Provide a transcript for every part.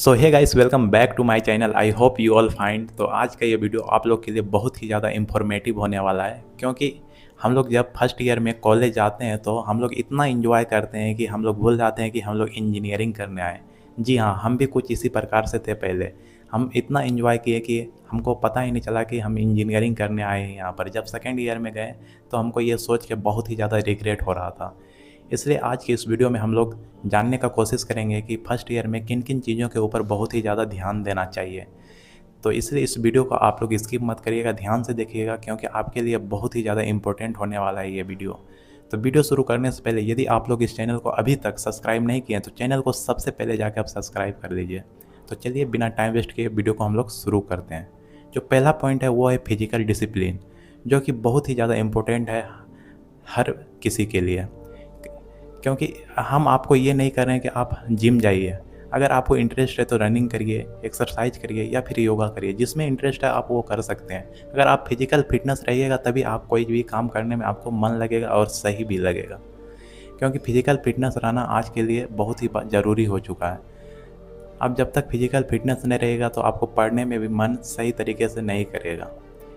So hey guys, welcome back to my channel. I hope you all find. तो आज का ये video आप लोग के लिए बहुत ही ज़्यादा इंफॉर्मेटिव होने वाला है, क्योंकि हम लोग जब फर्स्ट ईयर में कॉलेज जाते हैं तो हम लोग इतना एंजॉय करते हैं कि हम लोग भूल जाते हैं कि हम लोग इंजीनियरिंग करने आए। जी हाँ, हम भी कुछ इसी प्रकार से थे पहले। हम इतना एंजॉय किए कि हमको पता ही नहीं चला कि हम इंजीनियरिंग करने आए हैं यहाँ पर। जब सेकेंड ईयर में गए तो हमको ये सोच के बहुत ही ज़्यादा रिग्रेट हो रहा था। इसलिए आज की इस वीडियो में हम लोग जानने का कोशिश करेंगे कि फर्स्ट ईयर में किन किन चीज़ों के ऊपर बहुत ही ज़्यादा ध्यान देना चाहिए। तो इसलिए इस वीडियो को आप लोग स्किप मत करिएगा, ध्यान से देखिएगा, क्योंकि आपके लिए बहुत ही ज़्यादा इंपॉर्टेंट होने वाला है ये वीडियो। तो वीडियो शुरू करने से पहले यदि आप लोग इस चैनल को अभी तक सब्सक्राइब नहीं किए तो चैनल को सबसे पहले जाकर आप सब्सक्राइब कर लीजिए। तो चलिए बिना टाइम वेस्ट किए वीडियो को हम लोग शुरू करते हैं। जो पहला पॉइंट है वो है फिजिकल डिसिप्लिन, जो कि बहुत ही ज़्यादा इम्पोर्टेंट है हर किसी के लिए। क्योंकि हम आपको ये नहीं कर रहे हैं कि आप जिम जाइए। अगर आपको इंटरेस्ट है तो रनिंग करिए, एक्सरसाइज करिए या फिर योगा करिए। जिसमें इंटरेस्ट है आप वो कर सकते हैं। अगर आप फिजिकल फिटनेस रहिएगा तभी आप कोई भी काम करने में आपको मन लगेगा और सही भी लगेगा। क्योंकि फिजिकल फिटनेस रहना आज के लिए बहुत ही ज़रूरी हो चुका है। अब जब तक फिजिकल फिटनेस नहीं रहेगा तो आपको पढ़ने में भी मन सही तरीके से नहीं करेगा।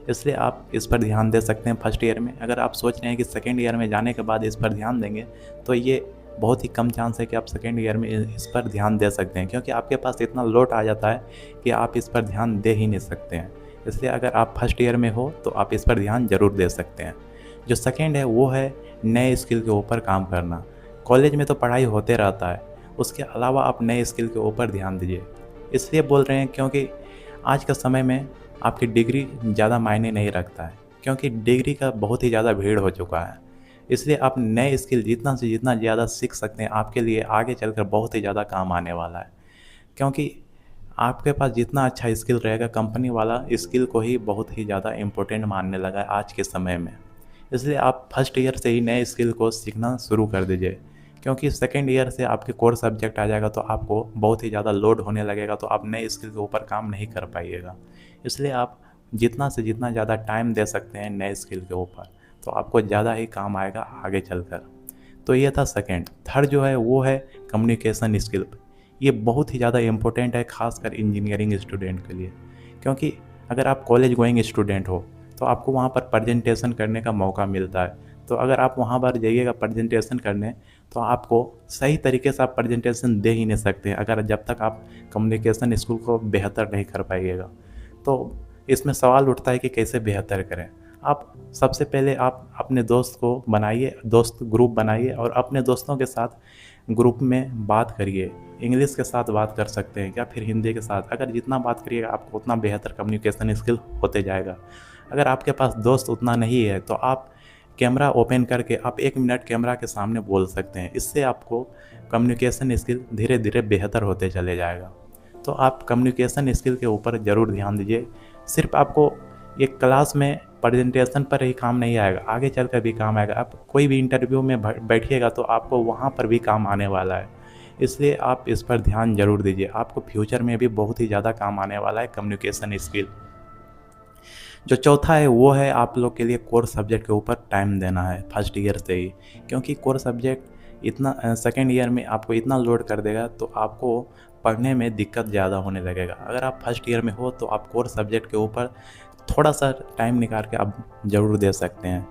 इसलिए आप इस पर ध्यान दे सकते हैं फर्स्ट ईयर में। अगर आप सोच रहे हैं कि सेकेंड ईयर में जाने के बाद इस पर ध्यान देंगे तो ये बहुत ही कम चांस है कि आप सेकेंड ईयर में इस पर ध्यान दे सकते हैं, क्योंकि आपके पास इतना लोड आ जाता है कि आप इस पर ध्यान दे ही नहीं सकते हैं। इसलिए अगर आप फर्स्ट ईयर में हो तो आप इस पर ध्यान ज़रूर दे सकते हैं। जो सेकेंड है वो है नए स्किल के ऊपर काम करना। कॉलेज में तो पढ़ाई होते रहता है, उसके अलावा आप नए स्किल के ऊपर ध्यान दीजिए। इसलिए बोल रहे हैं क्योंकि आज के समय में आपकी डिग्री ज़्यादा मायने नहीं रखता है, क्योंकि डिग्री का बहुत ही ज़्यादा भीड़ हो चुका है। इसलिए आप नए स्किल जितना से जितना ज़्यादा सीख सकते हैं आपके लिए आगे चलकर बहुत ही ज़्यादा काम आने वाला है। क्योंकि आपके पास जितना अच्छा स्किल रहेगा, कंपनी वाला स्किल को ही बहुत ही ज़्यादा इम्पोर्टेंट मानने लगा है आज के समय में। इसलिए आप फर्स्ट ईयर से ही नए स्किल को सीखना शुरू कर दीजिए, क्योंकि सेकेंड ईयर से आपके कोर सब्जेक्ट आ जाएगा तो आपको बहुत ही ज़्यादा लोड होने लगेगा, तो आप नए स्किल के ऊपर काम नहीं कर पाइएगा। इसलिए आप जितना से जितना ज़्यादा टाइम दे सकते हैं नए स्किल के ऊपर तो आपको ज़्यादा ही काम आएगा आगे चलकर। तो ये था सेकंड। थर्ड जो है वो है कम्युनिकेशन स्किल। ये बहुत ही ज़्यादा इम्पोर्टेंट है, खासकर इंजीनियरिंग स्टूडेंट के लिए। क्योंकि अगर आप कॉलेज गोइंग स्टूडेंट हो तो आपको वहाँ पर प्रेजेंटेशन करने का मौका मिलता है। तो अगर आप वहाँ पर जाइएगा प्रेजेंटेशन करने तो आपको सही तरीके से आप प्रेजेंटेशन दे ही नहीं सकते अगर जब तक आप कम्युनिकेशन स्किल को बेहतर नहीं कर पाइएगा। तो इसमें सवाल उठता है कि कैसे बेहतर करें। आप सबसे पहले आप अपने दोस्त को बनाइए, दोस्त ग्रुप बनाइए और अपने दोस्तों के साथ ग्रुप में बात करिए। इंग्लिश के साथ बात कर सकते हैं या फिर हिंदी के साथ। अगर जितना बात करिएगा आपको उतना बेहतर कम्युनिकेशन स्किल होते जाएगा। अगर आपके पास दोस्त उतना नहीं है तो आप कैमरा ओपन करके आप 1 मिनट कैमरा के सामने बोल सकते हैं। इससे आपको कम्युनिकेशन स्किल धीरे धीरे बेहतर होते चले जाएगा। तो आप कम्युनिकेशन स्किल के ऊपर ज़रूर ध्यान दीजिए। सिर्फ आपको एक क्लास में प्रेजेंटेशन पर ही काम नहीं आएगा, आगे चलकर भी काम आएगा। आप कोई भी इंटरव्यू में बैठिएगा तो आपको वहाँ पर भी काम आने वाला है। इसलिए आप इस पर ध्यान ज़रूर दीजिए, आपको फ्यूचर में भी बहुत ही ज़्यादा काम आने वाला है कम्युनिकेशन स्किल। जो चौथा है वो है आप लोग के लिए कोर सब्जेक्ट के ऊपर टाइम देना है फर्स्ट ईयर से ही। क्योंकि कोर सब्जेक्ट इतना सेकेंड ईयर में आपको इतना लोड कर देगा तो आपको पढ़ने में दिक्कत ज़्यादा होने लगेगा। अगर आप फर्स्ट ईयर में हो तो आप कोर सब्जेक्ट के ऊपर थोड़ा सा टाइम निकाल के आप ज़रूर दे सकते हैं।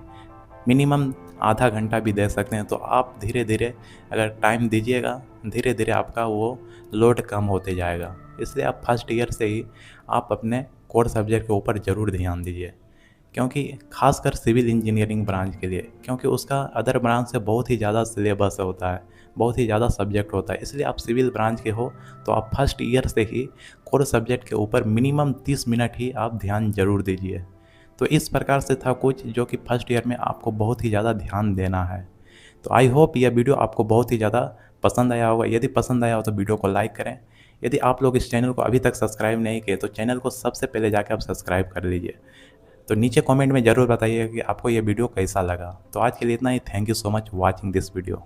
मिनिमम आधा घंटा भी दे सकते हैं। तो आप धीरे धीरे अगर टाइम दीजिएगा धीरे धीरे आपका वो लोड कम होते जाएगा। इसलिए आप फर्स्ट ईयर से ही आप अपने कोर सब्जेक्ट के ऊपर ज़रूर ध्यान दीजिए। क्योंकि खासकर सिविल इंजीनियरिंग ब्रांच के लिए, क्योंकि उसका अदर ब्रांच से बहुत ही ज़्यादा सिलेबस होता है, बहुत ही ज़्यादा सब्जेक्ट होता है। इसलिए आप सिविल ब्रांच के हो तो आप फर्स्ट ईयर से ही कोर सब्जेक्ट के ऊपर मिनिमम 30 मिनट ही आप ध्यान ज़रूर दीजिए। तो इस प्रकार से था कुछ जो कि फर्स्ट ईयर में आपको बहुत ही ज़्यादा ध्यान देना है। तो आई होप यह वीडियो आपको बहुत ही ज़्यादा पसंद आया होगा। यदि पसंद आया हो तो वीडियो को लाइक करें। यदि आप लोग इस चैनल को अभी तक सब्सक्राइब नहीं किए तो चैनल को सबसे पहले जाकर आप सब्सक्राइब कर लीजिए। तो नीचे कमेंट में ज़रूर बताइए कि आपको ये वीडियो कैसा लगा। तो आज के लिए इतना ही। Thank you so much watching this video.